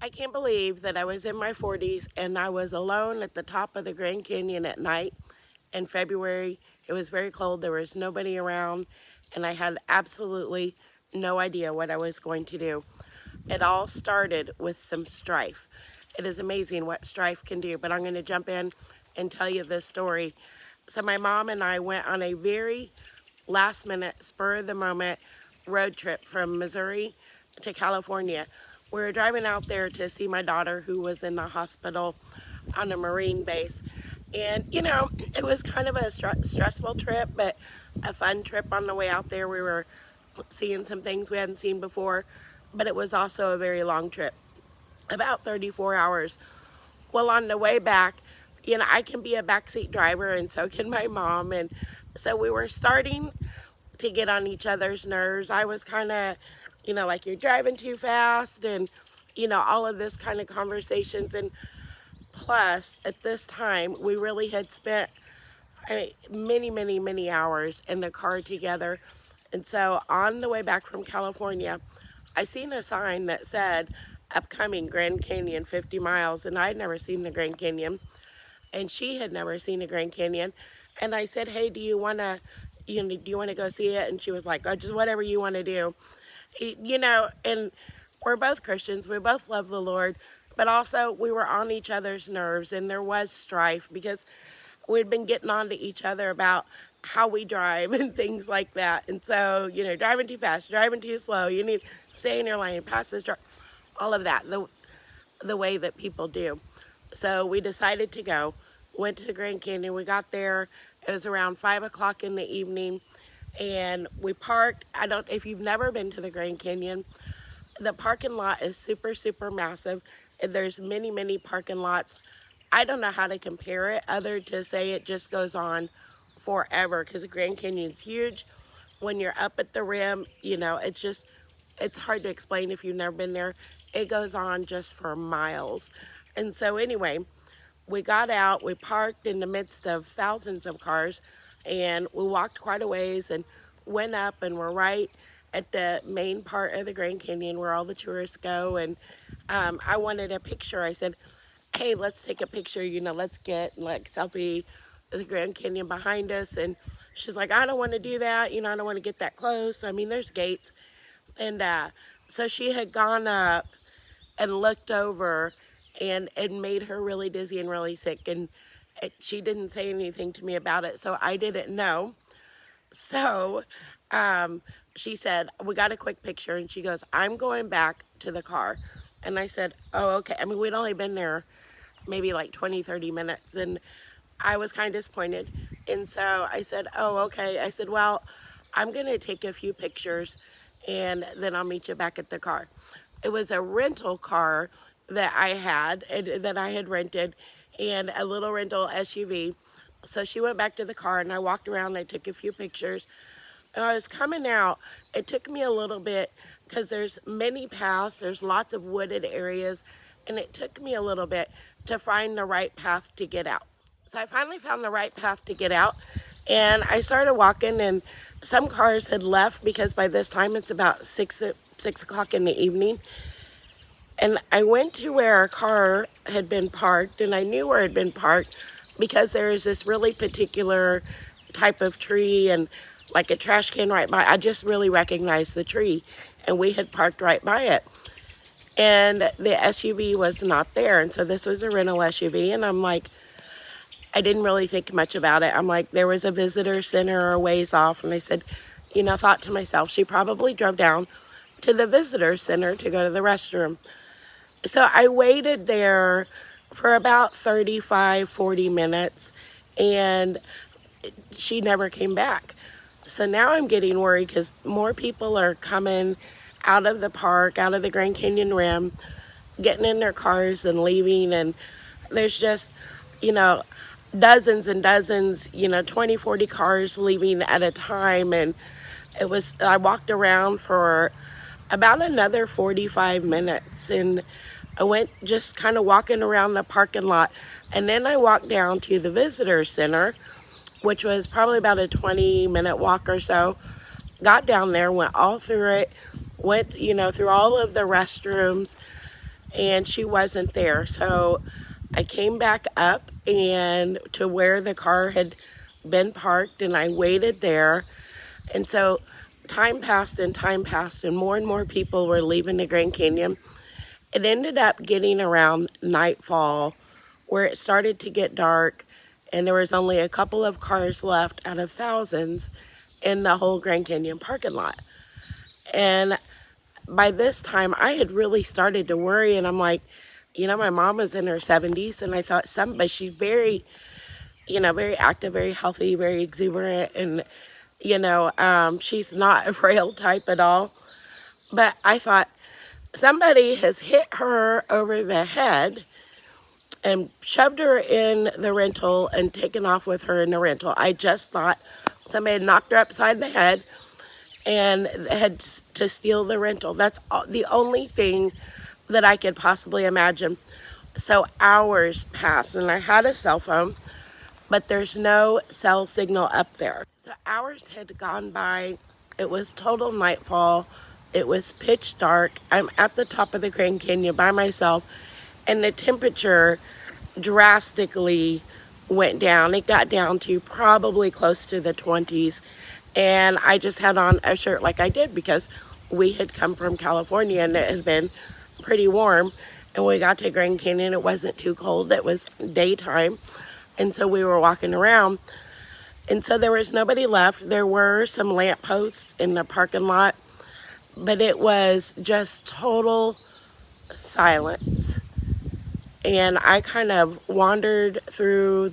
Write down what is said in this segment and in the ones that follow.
I can't believe that I was in my 40s and I was alone at the top of the Grand Canyon at night in February. It was very cold, there was nobody around, and I had absolutely no idea what I was going to do. It all started with some strife. It is amazing what strife can do, but I'm going to jump in and tell you this story. So my mom and I went on a very last minute, spur of the moment road trip from Missouri to California. We were driving out there to see my daughter who was in the hospital on a Marine base. And, it was kind of a stressful trip, but a fun trip on the way out there. We were seeing some things we hadn't seen before, but it was also a very long trip, about 34 hours. Well, on the way back, I can be a backseat driver, and so can my mom. And so we were starting to get on each other's nerves. I was kind of, like, you're driving too fast, and, all of this kind of conversations. And plus, at this time, we really had spent many, many, many hours in the car together. And so on the way back from California, I seen a sign that said, upcoming Grand Canyon 50 miles, and I'd never seen the Grand Canyon, and she had never seen the Grand Canyon. And I said, hey, do you want to, do you want to go see it? And she was like, oh, just whatever you want to do. And we're both Christians. We both love the Lord, but also we were on each other's nerves, and there was strife because we'd been getting on to each other about how we drive and things like that. And so, driving too fast, driving too slow, you need to stay in your lane, pass this truck, all of that, the way that people do. So we decided to go, went to the Grand Canyon. We got there, it was around 5 o'clock in the evening, and we parked. If you've never been to the Grand Canyon, the parking lot is super, super massive. There's many, many parking lots. I don't know how to compare it other to say it just goes on forever, because the Grand Canyon's huge. When you're up at the rim, it's hard to explain if you've never been there. It goes on just for miles. And so anyway, we got out, we parked in the midst of thousands of cars, and we walked quite a ways and went up, and we're right at the main part of the Grand Canyon where all the tourists go. And I wanted a picture. I said, hey, let's take a picture, let's get like selfie of the Grand Canyon behind us. And she's like, I don't want to do that. I don't want to get that close. I mean, there's gates. And so she had gone up and looked over, and it made her really dizzy and really sick. And she didn't say anything to me about it, so I didn't know. So she said, we got a quick picture, and she goes, I'm going back to the car. And I said, oh, okay. I mean, we'd only been there maybe like 20, 30 minutes, and I was kind of disappointed. And so I said, oh, okay. I said, well, I'm going to take a few pictures, and then I'll meet you back at the car. It was a rental car that I had rented, and a little rental SUV. So she went back to the car, and I walked around, I took a few pictures. And I was coming out, it took me a little bit because there's many paths, there's lots of wooded areas, and it took me a little bit to find the right path to get out. So I finally found the right path to get out, and I started walking, and some cars had left because by this time it's about 6 o'clock in the evening. And I went to where a car had been parked, and I knew where it had been parked because there's this really particular type of tree and like a trash can right by. I just really recognized the tree, and we had parked right by it. And the SUV was not there, and so this was a rental SUV, and I'm like, I didn't really think much about it. I'm like, there was a visitor center a ways off, and I said, thought to myself, she probably drove down to the visitor center to go to the restroom. So I waited there for about 35, 40 minutes, and she never came back. So now I'm getting worried because more people are coming out of the park, out of the Grand Canyon Rim, getting in their cars and leaving, and there's just, dozens and dozens, 20, 40 cars leaving at a time. And I walked around for about another 45 minutes, and I went just kind of walking around the parking lot, and then I walked down to the visitor center, which was probably about a 20-minute walk or so. Got down there, went all through it, went, through all of the restrooms, and she wasn't there. So I came back up and to where the car had been parked, and I waited there. And so time passed, and more people were leaving the Grand Canyon. It ended up getting around nightfall where it started to get dark, and there was only a couple of cars left out of thousands in the whole Grand Canyon parking lot. And by this time, I had really started to worry, and I'm like, my mom was in her 70s, and I thought but she's very, very active, very healthy, very exuberant, and, she's not a frail type at all. But I thought, somebody has hit her over the head and shoved her in the rental and taken off with her in the rental. I just thought somebody had knocked her upside the head and had to steal the rental. That's the only thing that I could possibly imagine. So hours passed, and I had a cell phone, but there's no cell signal up there. So hours had gone by. It was total nightfall. It was pitch dark. I'm at the top of the Grand Canyon by myself, and the temperature drastically went down. It got down to probably close to the 20s, and I just had on a shirt like I did because we had come from California and it had been pretty warm. And when we got to Grand Canyon, it wasn't too cold. It was daytime, and so we were walking around, and so there was nobody left. There were some lampposts in the parking lot, but it was just total silence. And I kind of wandered through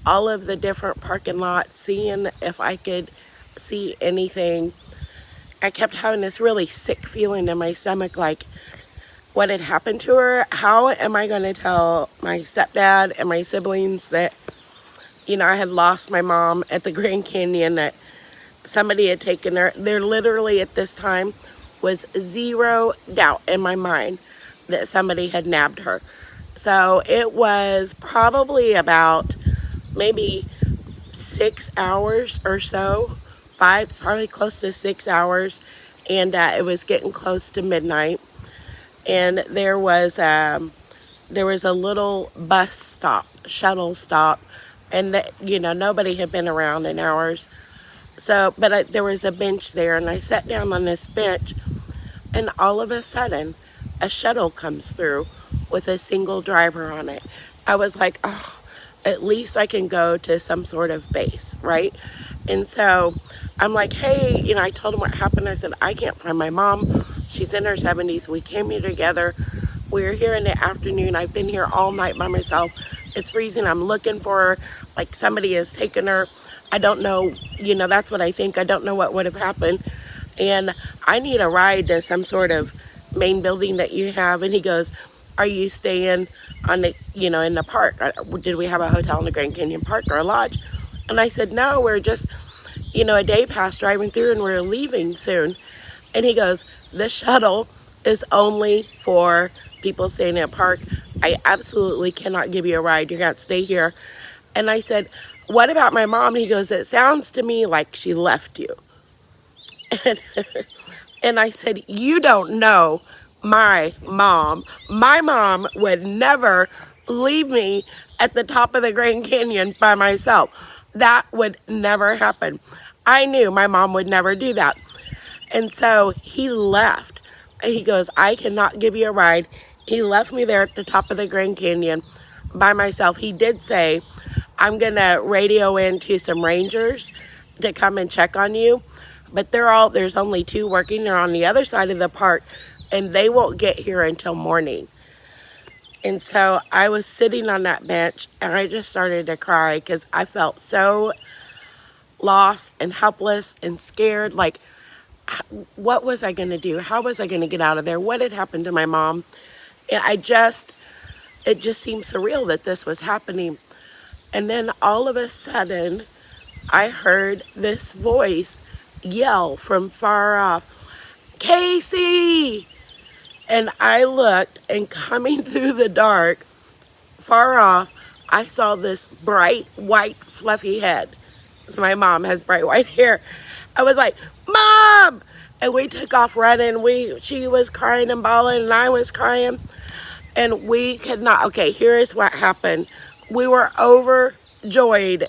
all of the different parking lots, seeing if I could see anything. I kept having this really sick feeling in my stomach, like what had happened to her. How am I going to tell my stepdad and my siblings that, I had lost my mom at the Grand Canyon, that somebody had taken her? There literally at this time was zero doubt in my mind that somebody had nabbed her. So it was probably about maybe 6 hours or so, probably close to 6 hours, and it was getting close to midnight. And there was a little bus stop, shuttle stop, and nobody had been around in hours. So, but there was a bench there, and I sat down on this bench, and all of a sudden, a shuttle comes through with a single driver on it. I was like, oh, at least I can go to some sort of base, right? And so I'm like, hey, I told him what happened. I said, I can't find my mom. She's in her 70s. We came here together. We're here in the afternoon. I've been here all night by myself. It's freezing. I'm looking for her. Like somebody has taken her. I don't know. That's what I think. I don't know what would have happened. And I need a ride to some sort of main building that you have. And he goes, are you staying on the, in the park? Did we have a hotel in the Grand Canyon Park or a lodge? And I said, no, we're just, a day past driving through and we're leaving soon. And he goes, the shuttle is only for people staying in a park. I absolutely cannot give you a ride. You're going to stay here. And I said, what about my mom? He goes, it sounds to me like she left you. And I said, you don't know my mom. My mom would never leave me at the top of the Grand Canyon by myself. That would never happen. I knew my mom would never do that. And so he left. He goes, I cannot give you a ride. He left me there at the top of the Grand Canyon by myself. He did say, I'm going to radio in to some rangers to come and check on you. But there's only 2 working. They're on the other side of the park, and they won't get here until morning. And so I was sitting on that bench, and I just started to cry because I felt so lost and helpless and scared. Like, what was I going to do? How was I going to get out of there? What had happened to my mom? And it just seemed surreal that this was happening. And then all of a sudden, I heard this voice yell from far off, Casey! And I looked, and coming through the dark, far off, I saw this bright white fluffy head. My mom has bright white hair. I was like, Mom! And we took off running. She was crying and bawling, and I was crying. And we could not. Okay, here is what happened. We were overjoyed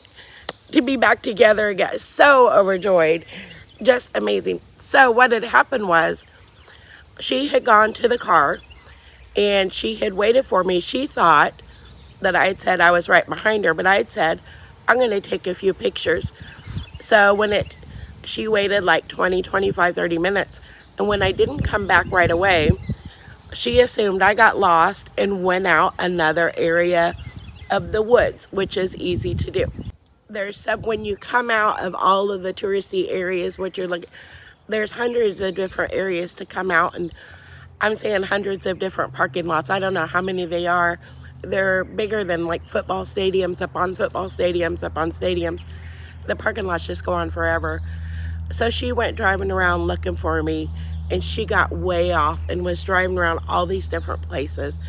to be back together again. So overjoyed. Just amazing. So what had happened was she had gone to the car and she had waited for me. She thought that I had said I was right behind her, but I had said, I'm going to take a few pictures. So she waited like 20, 25, 30 minutes. And when I didn't come back right away, she assumed I got lost and went out another area of the woods, which is easy to do. When you come out of all of the touristy areas, there's hundreds of different areas to come out, and I'm saying hundreds of different parking lots. I don't know how many they are. They're bigger than like football stadiums upon football stadiums upon stadiums. The parking lots just go on forever. So she went driving around looking for me, and she got way off and was driving around all these different places.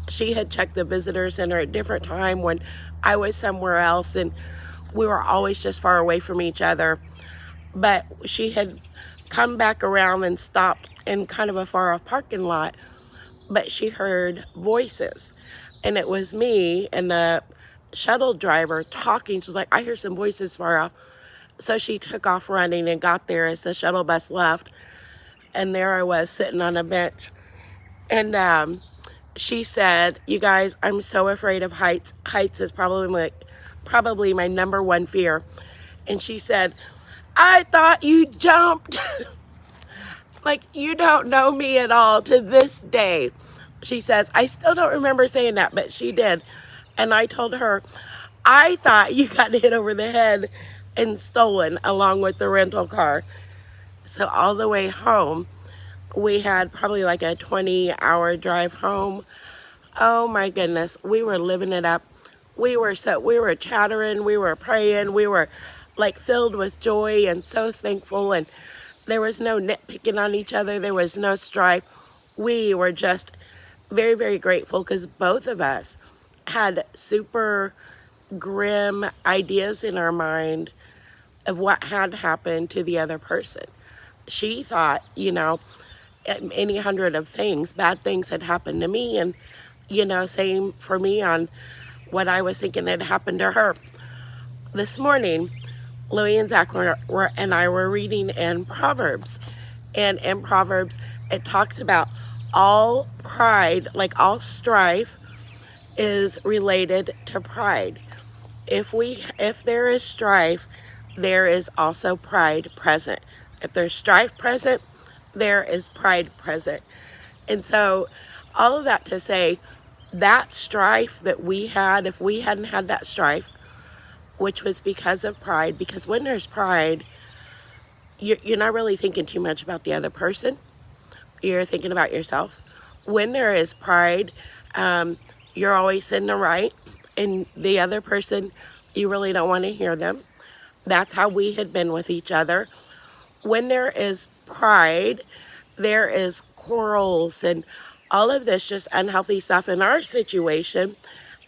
She had checked the visitor center at a different time when I was somewhere else, and we were always just far away from each other. But she had come back around and stopped in kind of a far off parking lot, but she heard voices, and it was me and the shuttle driver talking. She's like, I hear some voices far off. So she took off running and got there as the shuttle bus left, and there I was sitting on a bench. And she said, you guys, I'm so afraid of heights. Heights is probably my number one fear. And she said, I thought you jumped. Like, you don't know me at all to this day. She says, I still don't remember saying that, but she did. And I told her, I thought you got hit over the head and stolen along with the rental car. So all the way home, we had probably like a 20-hour drive home. Oh my goodness, we were living it up. We were chattering, we were praying, we were like filled with joy and so thankful, and there was no nitpicking on each other, there was no strife. We were just very, very grateful because both of us had super grim ideas in our mind of what had happened to the other person. She thought, any hundred of things, bad things had happened to me, and, same for me on what I was thinking had happened to her. This morning, Louie and Zach and I were reading in Proverbs, and in Proverbs, it talks about all pride, like all strife, is related to pride. If there is strife, there is also pride present. If there's strife present, there is pride present. And so all of that to say, that strife that we had, if we hadn't had that strife, which was because of pride, because when there's pride, you're not really thinking too much about the other person. You're thinking about yourself. When there is pride, you're always in the right, and the other person, you really don't want to hear them. That's how we had been with each other. When there is pride, there is quarrels and all of this just unhealthy stuff. In our situation,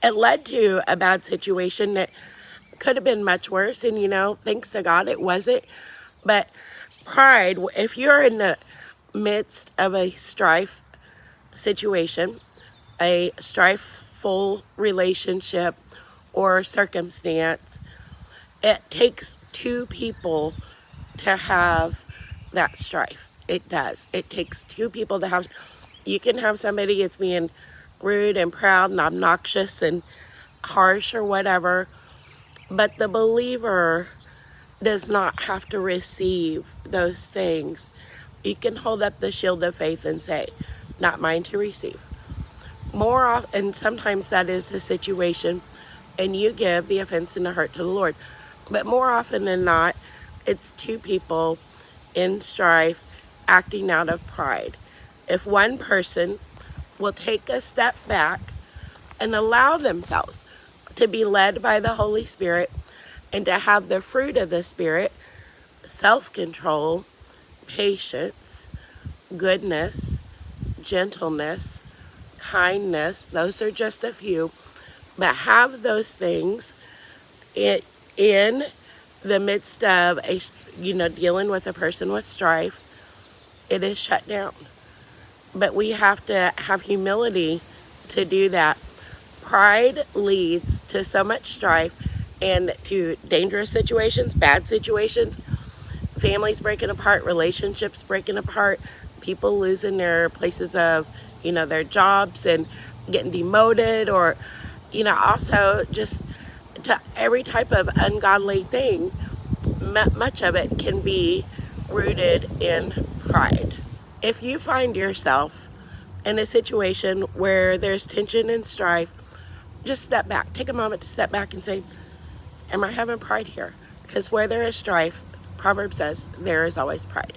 it led to a bad situation that could have been much worse, and thanks to God it wasn't. But pride, if you're in the midst of a strife situation, a strifeful relationship or circumstance, it takes two people to have that strife. It does. It takes two people to have. You can have somebody that's being rude and proud and obnoxious and harsh or whatever, but the believer does not have to receive those things. You can hold up the shield of faith and say, not mine to receive. More often, and sometimes that is the situation, and you give the offense and the hurt to the Lord. But more often than not, it's two people in strife acting out of pride. If one person will take a step back and allow themselves to be led by the Holy Spirit and to have the fruit of the Spirit, self-control, patience, goodness, gentleness, kindness, those are just a few, but have those things in the midst of dealing with a person with strife, it is shut down. But we have to have humility to do that. Pride leads to so much strife and to dangerous situations, bad situations, families breaking apart, relationships breaking apart, people losing their places of, their jobs and getting demoted, or, also just to every type of ungodly thing. Much of it can be rooted in pride. If you find yourself in a situation where there's tension and strife, just step back. Take a moment to step back and say, am I having pride here? Because where there is strife, Proverbs says, there is always pride.